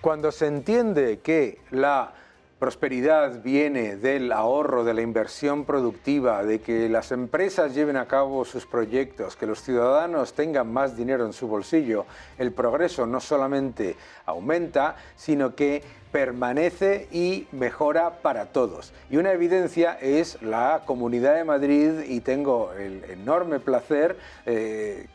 Cuando se entiende que la prosperidad viene del ahorro, de la inversión productiva, de que las empresas lleven a cabo sus proyectos, que los ciudadanos tengan más dinero en su bolsillo, el progreso no solamente aumenta, sino que permanece y mejora para todos. Y una evidencia es la Comunidad de Madrid, y tengo el enorme placer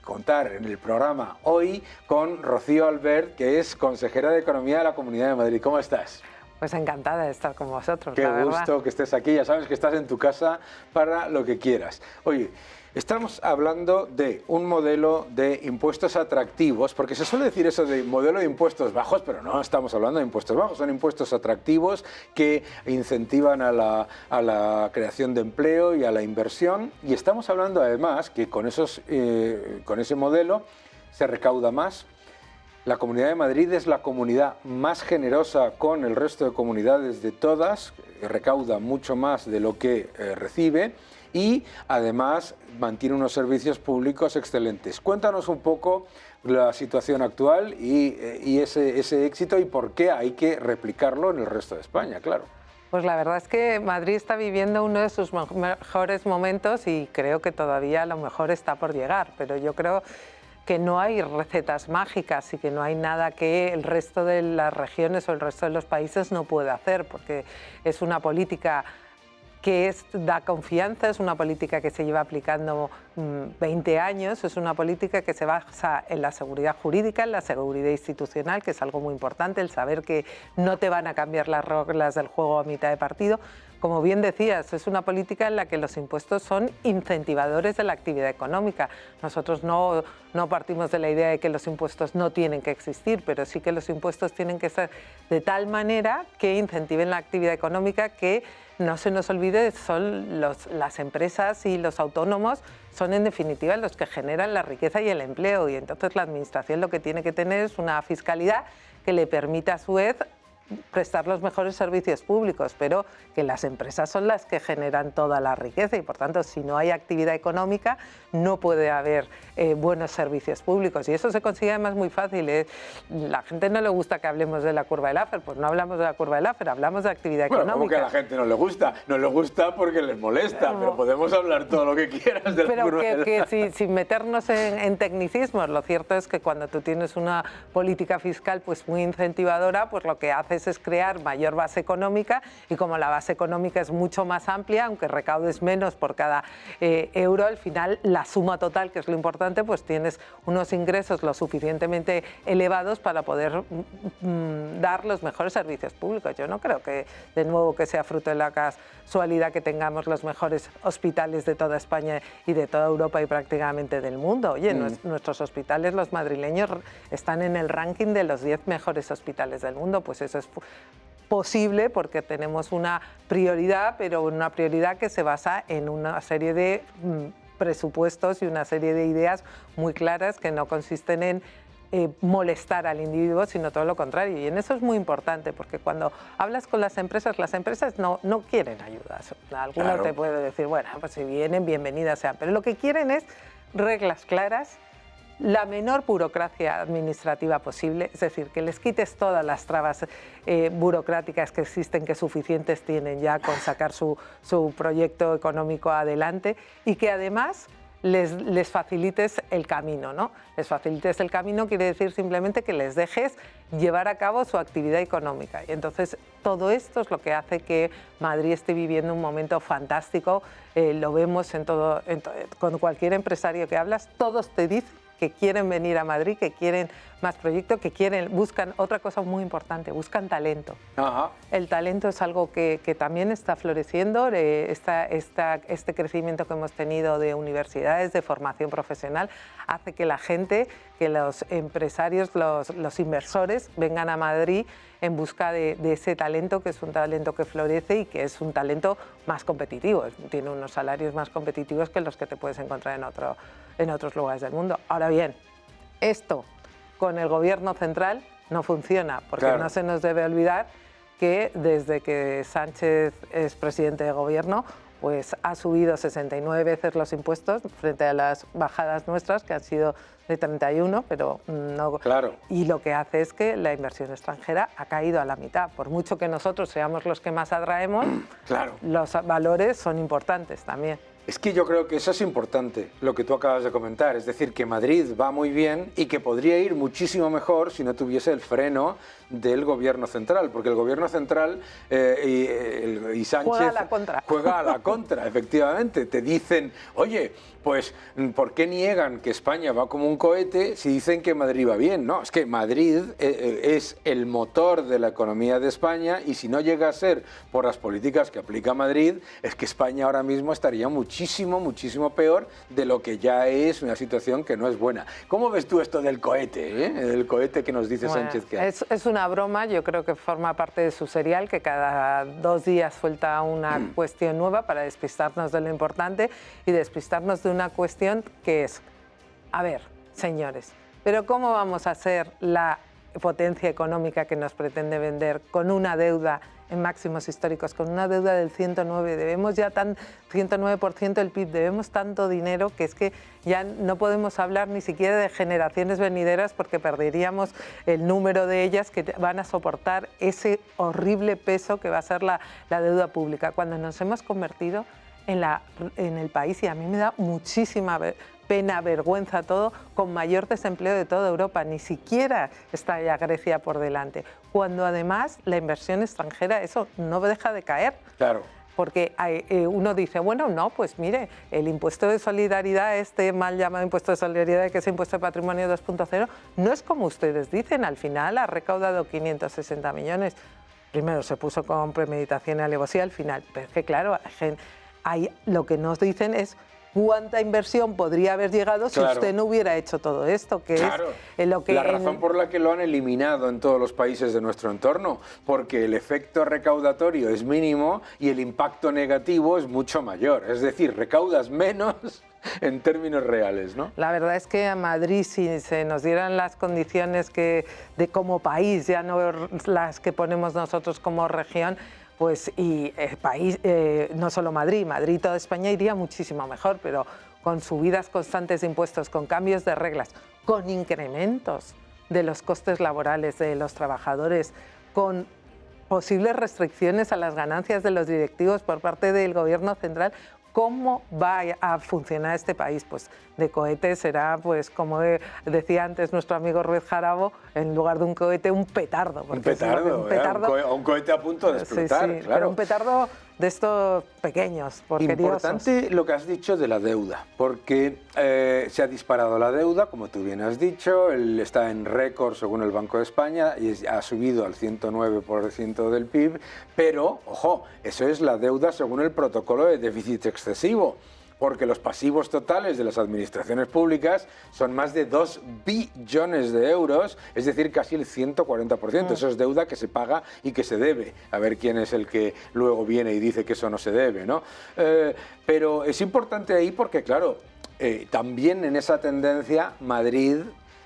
contar en el programa hoy con Rocío Albert, que es consejera de Economía de la Comunidad de Madrid. ¿Cómo estás? Pues encantada de estar con vosotros. Qué gusto que estés aquí, ya sabes que estás en tu casa para lo que quieras. Oye, estamos hablando de un modelo de impuestos atractivos, porque se suele decir eso de modelo de impuestos bajos, pero no estamos hablando de impuestos bajos, son impuestos atractivos que incentivan a la creación de empleo y a la inversión, y estamos hablando además que con ese modelo se recauda más. La Comunidad de Madrid es la comunidad más generosa con el resto de comunidades de todas, recauda mucho más de lo que recibe y además mantiene unos servicios públicos excelentes. Cuéntanos un poco la situación actual y ese éxito y por qué hay que replicarlo en el resto de España, claro. Pues la verdad es que Madrid está viviendo uno de sus mejores momentos y creo que todavía lo mejor está por llegar, pero yo creo que no hay recetas mágicas y que no hay nada que el resto de las regiones o el resto de los países no pueda hacer, porque es una política que da confianza, es una política que se lleva aplicando 20 años, es una política que se basa en la seguridad jurídica, en la seguridad institucional, que es algo muy importante, el saber que no te van a cambiar las reglas del juego a mitad de partido. Como bien decías, es una política en la que los impuestos son incentivadores de la actividad económica. Nosotros no partimos de la idea de que los impuestos no tienen que existir, pero sí que los impuestos tienen que ser de tal manera que incentiven la actividad económica, que no se nos olvide, son las empresas y los autónomos son en definitiva los que generan la riqueza y el empleo, y entonces la administración lo que tiene que tener es una fiscalidad que le permita a su vez prestar los mejores servicios públicos, pero que las empresas son las que generan toda la riqueza y por tanto si no hay actividad económica no puede haber buenos servicios públicos, y eso se consigue además muy fácil. La gente no le gusta que hablemos de la curva de Laffer, pues no hablamos de la curva de Laffer, hablamos de actividad económica. ¿Cómo que a la gente no le gusta? No le gusta porque les molesta, pero podemos hablar todo lo que quieras de la curva de Laffer. Pero sin meternos en tecnicismos, lo cierto es que cuando tú tienes una política fiscal pues muy incentivadora, pues lo que haces es crear mayor base económica, y como la base económica es mucho más amplia, aunque recaudes menos por cada euro, al final la suma total, que es lo importante, pues tienes unos ingresos lo suficientemente elevados para poder dar los mejores servicios públicos. Yo no creo que, de nuevo, que sea fruto de la casualidad que tengamos los mejores hospitales de toda España y de toda Europa y prácticamente del mundo. Oye, nuestros hospitales, los madrileños, están en el ranking de los 10 mejores hospitales del mundo, pues eso es posible porque tenemos una prioridad, pero una prioridad que se basa en una serie de presupuestos y una serie de ideas muy claras que no consisten en molestar al individuo, sino todo lo contrario. Y en eso es muy importante, porque cuando hablas con las empresas no quieren ayuda. Alguno claro. Te puede decir, bueno, pues si vienen, bienvenidas sean, pero lo que quieren es reglas claras, la menor burocracia administrativa posible, es decir, que les quites todas las trabas burocráticas que existen, que suficientes tienen ya con sacar su proyecto económico adelante, y que además les facilites el camino, ¿no? Les facilites el camino quiere decir simplemente que les dejes llevar a cabo su actividad económica. Y entonces todo esto es lo que hace que Madrid esté viviendo un momento fantástico. Lo vemos con cualquier empresario que hablas, todos te dicen que quieren venir a Madrid, que quieren más proyectos, buscan otra cosa muy importante, buscan talento. Ajá. El talento es algo que también está floreciendo, este crecimiento que hemos tenido de universidades, de formación profesional, hace que la gente, que los empresarios, los inversores vengan a Madrid en busca de ese talento, que es un talento que florece y que es un talento más competitivo, tiene unos salarios más competitivos que los que te puedes encontrar en otros lugares del mundo. Ahora bien, esto con el gobierno central no funciona, porque claro, no se nos debe olvidar que desde que Sánchez es presidente de gobierno, pues ha subido 69 veces los impuestos frente a las bajadas nuestras, que han sido de 31, pero no... Claro. Y lo que hace es que la inversión extranjera ha caído a la mitad. Por mucho que nosotros seamos los que más atraemos, claro, los valores son importantes también. Es que yo creo que eso es importante, lo que tú acabas de comentar, es decir, que Madrid va muy bien y que podría ir muchísimo mejor si no tuviese el freno del gobierno central, porque el gobierno central y Sánchez juega a la contra. Juega a la contra, efectivamente. Te dicen, oye, pues ¿por qué niegan que España va como un cohete si dicen que Madrid va bien? No, es que Madrid es el motor de la economía de España y si no llega a ser por las políticas que aplica Madrid, es que España ahora mismo estaría muchísimo, muchísimo peor de lo que ya es una situación que no es buena. ¿Cómo ves tú esto del cohete, del cohete que nos dice Sánchez que hay? Es una broma, yo creo que forma parte de su serial, que cada 2 días suelta una cuestión nueva para despistarnos de lo importante y despistarnos de una cuestión que es, a ver, señores, pero ¿cómo vamos a ser la potencia económica que nos pretende vender con una deuda en máximos históricos, con una deuda del 109, debemos ya 109% del PIB, debemos tanto dinero que es que ya no podemos hablar ni siquiera de generaciones venideras porque perderíamos el número de ellas que van a soportar ese horrible peso que va a ser la deuda pública. Cuando nos hemos convertido en el país, y a mí me da muchísima pena, vergüenza todo, con mayor desempleo de toda Europa, ni siquiera está ya Grecia por delante, cuando además la inversión extranjera, eso no deja de caer. Claro. Porque uno dice, bueno, no, pues mire, el impuesto de solidaridad, este mal llamado impuesto de solidaridad, que es impuesto de patrimonio 2.0, no es como ustedes dicen, al final ha recaudado 560 millones. Primero se puso con premeditación y alevosía al final, pero es que claro, ahí lo que nos dicen es cuánta inversión podría haber llegado si usted no hubiera hecho todo esto, que es lo que... La razón por la que lo han eliminado en todos los países de nuestro entorno, porque el efecto recaudatorio es mínimo y el impacto negativo es mucho mayor, es decir, recaudas menos en términos reales, ¿no? La verdad es que a Madrid, si se nos dieran las condiciones de como país, ya no las que ponemos nosotros como región, pues y el país, no solo Madrid, Madrid, toda España iría muchísimo mejor, pero con subidas constantes de impuestos, con cambios de reglas, con incrementos de los costes laborales de los trabajadores, con posibles restricciones a las ganancias de los directivos por parte del gobierno central, ¿cómo va a funcionar este país? Pues de cohete será, pues como decía antes nuestro amigo Ruiz Jarabo, en lugar de un cohete, un petardo. Un petardo, un cohete a punto de explotar, sí, claro. Pero un petardo de estos pequeños, porqueriosos. Importante lo que has dicho de la deuda, porque se ha disparado la deuda, como tú bien has dicho, está en récord según el Banco de España y ha subido al 109% del PIB, pero, ojo, eso es la deuda según el protocolo de déficit excesivo, porque los pasivos totales de las administraciones públicas son más de 2 billones de euros, es decir, casi el 140%. Eso es deuda que se paga y que se debe. A ver quién es el que luego viene y dice que eso no se debe, ¿no? Pero es importante ahí porque, claro, también en esa tendencia Madrid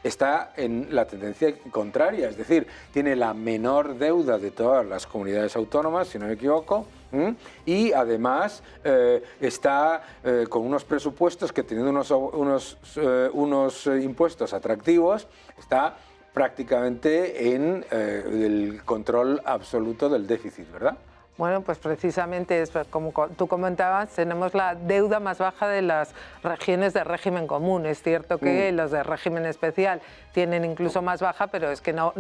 está en la tendencia contraria, es decir, tiene la menor deuda de todas las comunidades autónomas, si no me equivoco, y además está con unos presupuestos que teniendo unos impuestos atractivos, está prácticamente en el control absoluto del déficit, ¿verdad? Bueno, pues precisamente es como tú comentabas, tenemos la deuda más baja de las regiones de régimen común. Es cierto que los de régimen especial tienen incluso más baja, pero es que no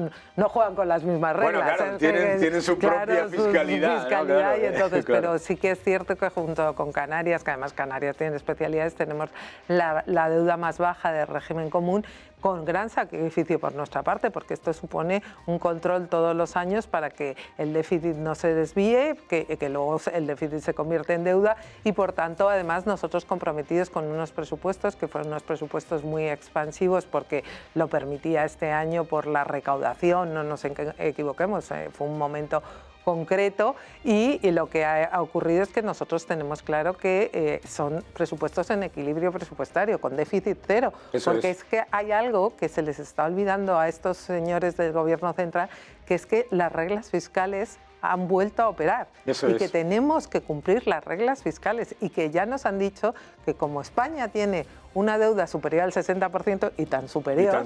juegan con las mismas reglas. Bueno, claro, tienen su propia fiscalidad. Su fiscalidad, ¿no? Claro, y entonces, claro. Pero sí que es cierto que junto con Canarias, que además Canarias tiene especialidades, tenemos la deuda más baja de régimen común, con gran sacrificio por nuestra parte, porque esto supone un control todos los años para que el déficit no se desvíe, que luego el déficit se convierte en deuda y, por tanto, además nosotros comprometidos con unos presupuestos que fueron unos presupuestos muy expansivos porque lo permitía este año por la recaudación, no nos equivoquemos, fue un momento concreto y lo que ha ocurrido es que nosotros tenemos claro que son presupuestos en equilibrio presupuestario, con déficit cero, porque es que hay algo que se les está olvidando a estos señores del gobierno central, que es que las reglas fiscales han vuelto a operar. Eso y es. que tenemos que cumplir las reglas fiscales y que ya nos han dicho que como España tiene una deuda superior al 60% y tan superior,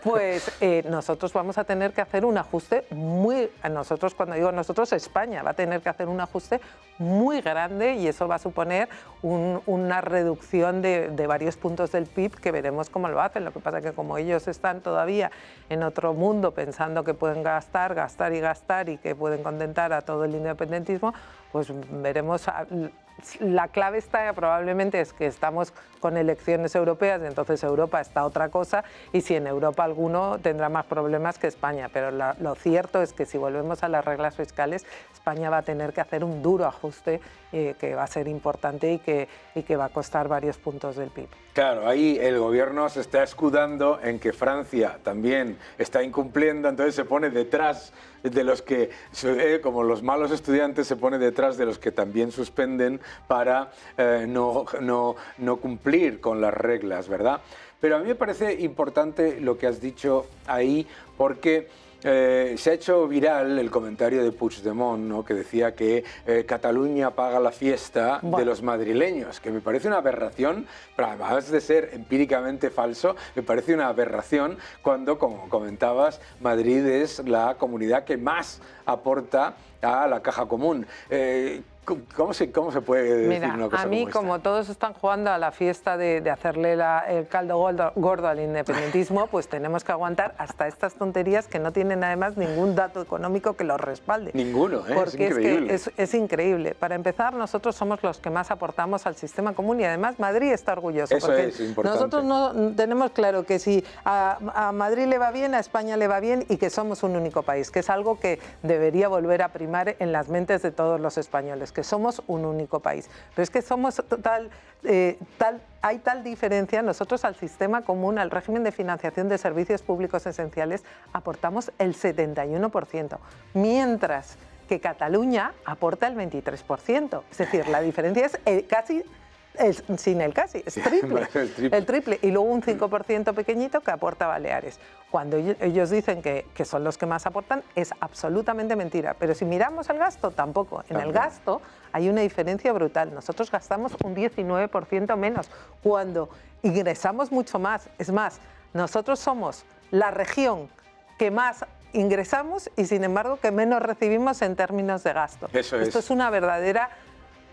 pues nosotros vamos a tener que hacer un ajuste nosotros, cuando digo nosotros, España va a tener que hacer un ajuste muy grande y eso va a suponer una reducción de varios puntos del PIB que veremos cómo lo hacen. Lo que pasa es que como ellos están todavía en otro mundo pensando que pueden gastar y que pueden contentar a todo el independentismo, pues veremos. La clave está probablemente es que estamos con elecciones europeas y entonces Europa está otra cosa y si en Europa alguno tendrá más problemas que España, pero lo cierto es que si volvemos a las reglas fiscales, España va a tener que hacer un duro ajuste que va a ser importante y que va a costar varios puntos del PIB. Claro, ahí el gobierno se está escudando en que Francia también está incumpliendo, entonces se pone detrás de los que, como los malos estudiantes, se pone detrás de los que también suspenden para no cumplir con las reglas, ¿verdad? Pero a mí me parece importante lo que has dicho ahí, porque se ha hecho viral el comentario de Puigdemont, ¿no?, que decía que Cataluña paga la fiesta de los madrileños, que me parece una aberración, pero además de ser empíricamente falso, me parece una aberración cuando, como comentabas, Madrid es la comunidad que más aporta a la caja común. ¿Cómo se puede decir una cosa a mí, como todos están jugando a la fiesta de hacerle el caldo gordo al independentismo, pues tenemos que aguantar hasta estas tonterías que no tienen además ningún dato económico que los respalde. Ninguno, porque es increíble. Es increíble. Para empezar, nosotros somos los que más aportamos al sistema común y además Madrid está orgulloso. Eso es importante. Nosotros no tenemos claro que si a Madrid le va bien, a España le va bien y que somos un único país, que es algo que debería volver a primar en las mentes de todos los españoles, que somos un único país. Pero es que somos hay tal diferencia. Nosotros al sistema común, al régimen de financiación de servicios públicos esenciales, aportamos el 71%, mientras que Cataluña aporta el 23%. Es decir, la diferencia es casi... es triple, el triple, y luego un 5% pequeñito que aporta Baleares. Cuando ellos dicen que son los que más aportan, es absolutamente mentira. Pero si miramos el gasto, tampoco. En el gasto hay una diferencia brutal. Nosotros gastamos un 19% menos cuando ingresamos mucho más. Es más, nosotros somos la región que más ingresamos y sin embargo que menos recibimos en términos de gasto. Esto es una verdadera...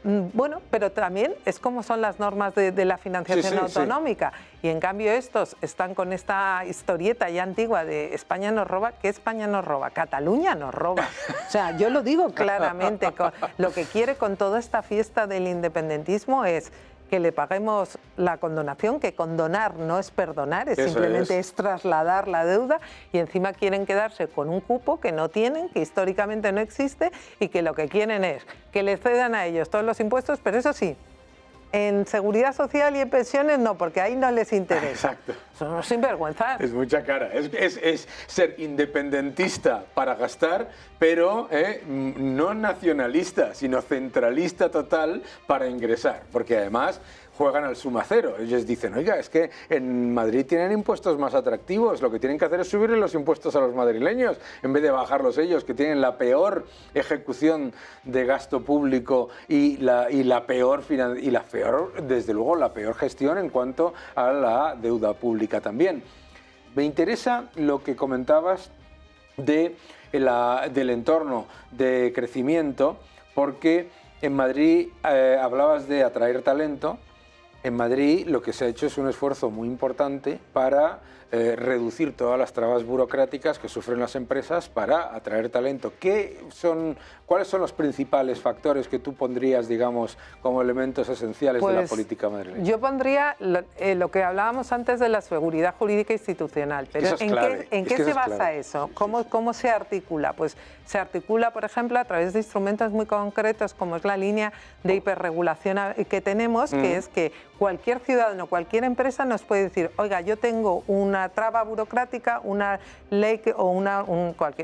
Bueno, pero también es como son las normas de la financiación autonómica. Y en cambio estos están con esta historieta ya antigua de España nos roba. ¿Qué España nos roba? Cataluña nos roba. O sea, yo lo digo claramente. Lo que quiere con toda esta fiesta del independentismo es que le paguemos la condonación, que condonar no es perdonar, simplemente es trasladar la deuda, y encima quieren quedarse con un cupo que no tienen, que históricamente no existe, y que lo que quieren es que les cedan a ellos todos los impuestos, pero eso sí, en seguridad social y en pensiones no, porque ahí no les interesa. Exacto. Son unos sinvergüenzas. Es mucha cara. Es ser independentista para gastar, pero no nacionalista, sino centralista total para ingresar. Porque además juegan al suma cero. Ellos dicen, oiga, es que en Madrid tienen impuestos más atractivos, lo que tienen que hacer es subirle los impuestos a los madrileños en vez de bajarlos ellos, que tienen la peor ejecución de gasto público y la peor, desde luego, la peor gestión en cuanto a la deuda pública también. Me interesa lo que comentabas del entorno de crecimiento, porque en Madrid hablabas de atraer talento. En Madrid lo que se ha hecho es un esfuerzo muy importante para reducir todas las trabas burocráticas que sufren las empresas para atraer talento. ¿Cuáles son los principales factores que tú pondrías, digamos, como elementos esenciales de la política madrileña? Yo pondría lo que hablábamos antes de la seguridad jurídica institucional. Pero ¿en qué se basa eso? ¿Cómo se articula? Pues se articula, por ejemplo, a través de instrumentos muy concretos, como es la línea de hiperregulación que tenemos, que es que cualquier ciudadano, cualquier empresa nos puede decir, oiga, yo tengo una traba burocrática, una ley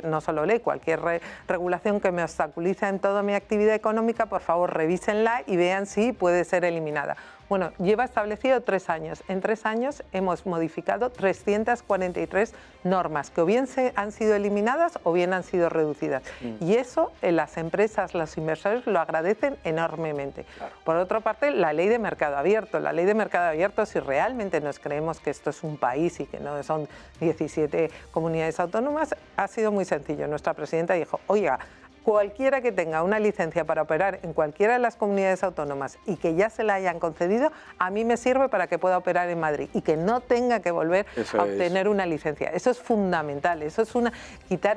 no solo ley, cualquier regulación que me obstaculiza en toda mi actividad económica, por favor revísenla y vean si puede ser eliminada. Bueno, lleva establecido 3 años. En 3 años hemos modificado 343 normas que o bien han sido eliminadas o bien han sido reducidas. Y eso las empresas, los inversores lo agradecen enormemente. Claro. Por otra parte, la ley de mercado abierto. La ley de mercado abierto, si realmente nos creemos que esto es un país y que no son 17 comunidades autónomas, ha sido muy sencillo. Nuestra presidenta dijo, oiga, cualquiera que tenga una licencia para operar en cualquiera de las comunidades autónomas y que ya se la hayan concedido, a mí me sirve para que pueda operar en Madrid y que no tenga que volver a obtener una licencia. Eso es fundamental, eso es quitar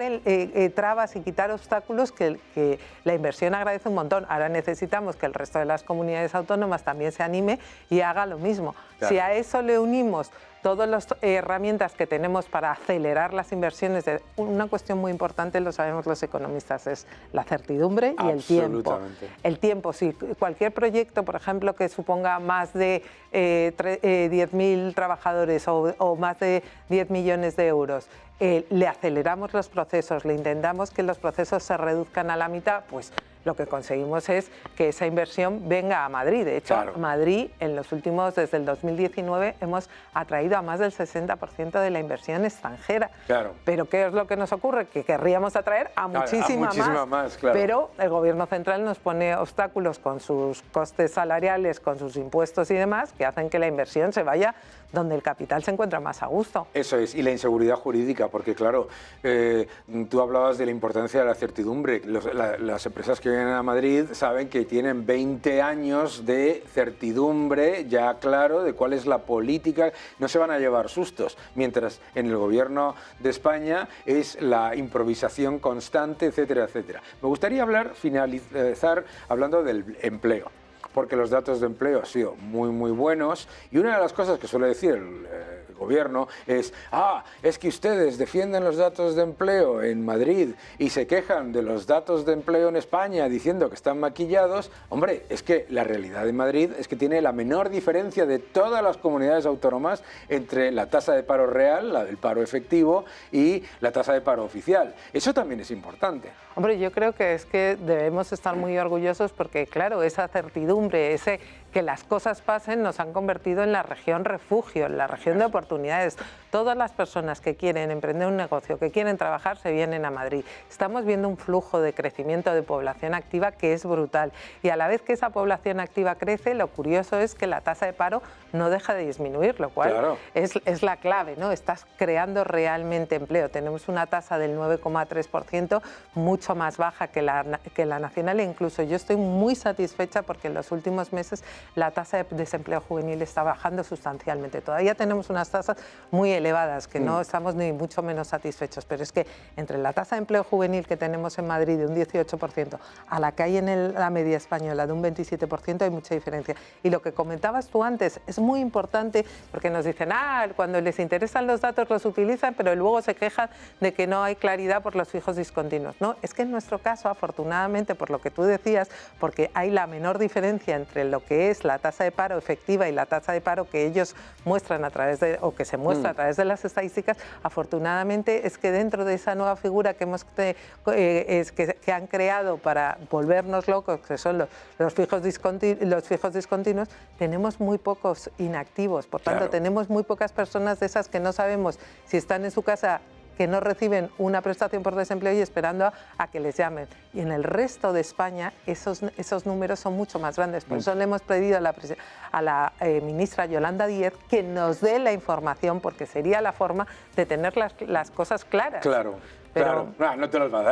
trabas y quitar obstáculos que la inversión agradece un montón. Ahora necesitamos que el resto de las comunidades autónomas también se anime y haga lo mismo. Claro. Si a eso le unimos todas las herramientas que tenemos para acelerar las inversiones, una cuestión muy importante, lo sabemos los economistas, es la certidumbre y el tiempo. El tiempo, si cualquier proyecto, por ejemplo, que suponga más de 10.000 trabajadores o más de 10 millones de euros, le aceleramos los procesos, le intentamos que los procesos se reduzcan a la mitad, pues lo que conseguimos es que esa inversión venga a Madrid. De hecho, claro, Madrid, en los últimos, desde el 2019, hemos atraído a más del 60% de la inversión extranjera. Claro. Pero ¿qué es lo que nos ocurre? Que querríamos atraer a muchísima más. Claro. Pero el Gobierno central nos pone obstáculos con sus costes salariales, con sus impuestos y demás, que hacen que la inversión se vaya donde el capital se encuentra más a gusto. Eso es, y la inseguridad jurídica, porque claro, tú hablabas de la importancia de la certidumbre. Las empresas que vienen a Madrid saben que tienen 20 años de certidumbre ya claro de cuál es la política, no se van a llevar sustos, mientras en el Gobierno de España es la improvisación constante, etcétera, etcétera. Me gustaría finalizar hablando del empleo, porque los datos de empleo han sido muy buenos, y una de las cosas que suele decir el gobierno es que ustedes defienden los datos de empleo en Madrid y se quejan de los datos de empleo en España diciendo que están maquillados. Hombre, es que la realidad de Madrid es que tiene la menor diferencia de todas las comunidades autónomas entre la tasa de paro real, la del paro efectivo, y la tasa de paro oficial. Eso también es importante. Hombre, yo creo que es que debemos estar muy orgullosos porque, claro, esa certidumbre, que las cosas pasen, nos han convertido en la región refugio, en la región de oportunidades. Todas las personas que quieren emprender un negocio, que quieren trabajar, se vienen a Madrid. Estamos viendo un flujo de crecimiento de población activa que es brutal. Y a la vez que esa población activa crece, lo curioso es que la tasa de paro no deja de disminuir, lo cual claro, es la clave, ¿no? Estás creando realmente empleo. Tenemos una tasa del 9,3%, mucho más baja que la nacional, e incluso yo estoy muy satisfecha porque en los últimos meses la tasa de desempleo juvenil está bajando sustancialmente. Todavía tenemos unas tasas muy elevadas que no estamos ni mucho menos satisfechos, pero es que entre la tasa de empleo juvenil que tenemos en Madrid de un 18% a la que hay en la media española de un 27% hay mucha diferencia. Y lo que comentabas tú antes es muy importante porque nos dicen, cuando les interesan los datos los utilizan, pero luego se quejan de que no hay claridad por los fijos discontinuos. No, es que en nuestro caso, afortunadamente, por lo que tú decías, porque hay la menor diferencia entre lo que es la tasa de paro efectiva y la tasa de paro que ellos muestran a través de, o que se muestra a través de las estadísticas, afortunadamente es que dentro de esa nueva figura que han creado para volvernos locos, que son los fijos discontinuos, tenemos muy pocos inactivos, por tanto tenemos muy pocas personas de esas que no sabemos si están en su casa, que no reciben una prestación por desempleo y esperando a que les llamen. Y en el resto de España esos números son mucho más grandes. Por eso le hemos pedido a la ministra Yolanda Díez que nos dé la información, porque sería la forma de tener las cosas claras. Claro. Pero claro, no te los va a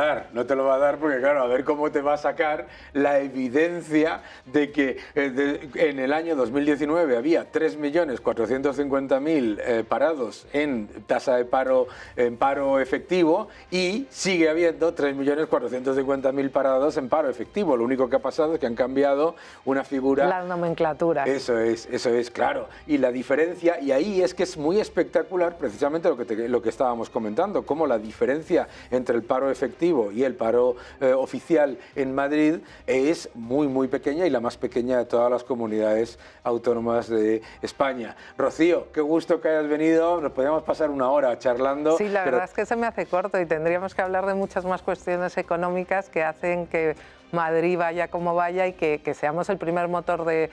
dar porque claro, a ver cómo te va a sacar la evidencia de que en el año 2019 había 3.450.000 parados en tasa de paro, en paro efectivo, y sigue habiendo 3.450.000 parados en paro efectivo. Lo único que ha pasado es que han cambiado una figura. La nomenclatura. Eso es, claro. Y la diferencia, y ahí es que es muy espectacular precisamente lo que estábamos comentando, cómo la diferencia entre el paro efectivo y el paro oficial en Madrid es muy pequeña, y la más pequeña de todas las comunidades autónomas de España. Rocío, qué gusto que hayas venido, nos podríamos pasar una hora charlando. Sí, la verdad es que se me hace corto y tendríamos que hablar de muchas más cuestiones económicas que hacen que Madrid vaya como vaya y que seamos el primer motor de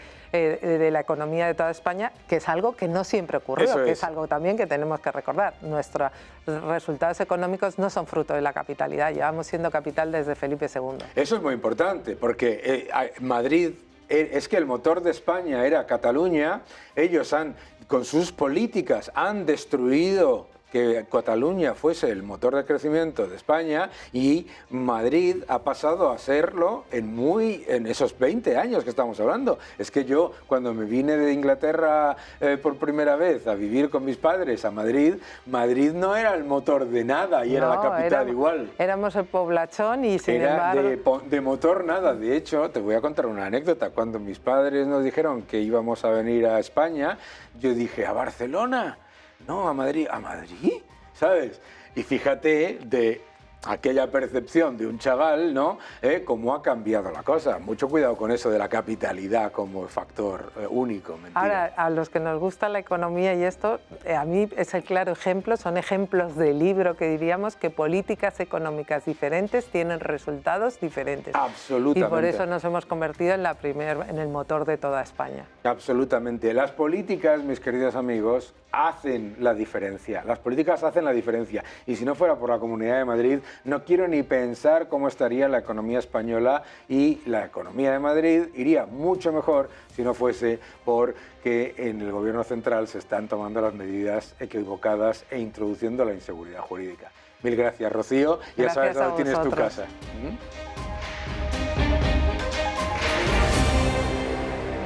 la economía de toda España, que es algo que no siempre ocurrió, que es algo también que tenemos que recordar. Nuestros resultados económicos no son fruto de la capitalidad, llevamos siendo capital desde Felipe II. Eso es muy importante, porque Madrid, es que el motor de España era Cataluña, ellos con sus políticas han destruido que Cataluña fuese el motor de crecimiento de España, y Madrid ha pasado a serlo en esos 20 años que estamos hablando. Es que yo, cuando me vine de Inglaterra por primera vez a vivir con mis padres a Madrid, Madrid no era el motor de nada y era la capital igual. Éramos el poblachón y sin embargo... De motor nada. De hecho, te voy a contar una anécdota. Cuando mis padres nos dijeron que íbamos a venir a España, yo dije, ¿a Barcelona? No, a Madrid. ¿A Madrid? ¿Sabes? Y fíjate de aquella percepción de un chaval, ¿no? Cómo ha cambiado la cosa. Mucho cuidado con eso de la capitalidad como factor único. Mentira. Ahora, a los que nos gusta la economía y esto, a mí es el claro ejemplo, son ejemplos de libro que diríamos que políticas económicas diferentes tienen resultados diferentes. Absolutamente. Y por eso nos hemos convertido en el motor de toda España. Absolutamente. Las políticas, mis queridos amigos, hacen la diferencia. Las políticas hacen la diferencia. Y si no fuera por la Comunidad de Madrid, no quiero ni pensar cómo estaría la economía española, y la economía de Madrid iría mucho mejor si no fuese porque en el gobierno central se están tomando las medidas equivocadas e introduciendo la inseguridad jurídica. Mil gracias, Rocío. Ya sabes dónde tienes tu casa.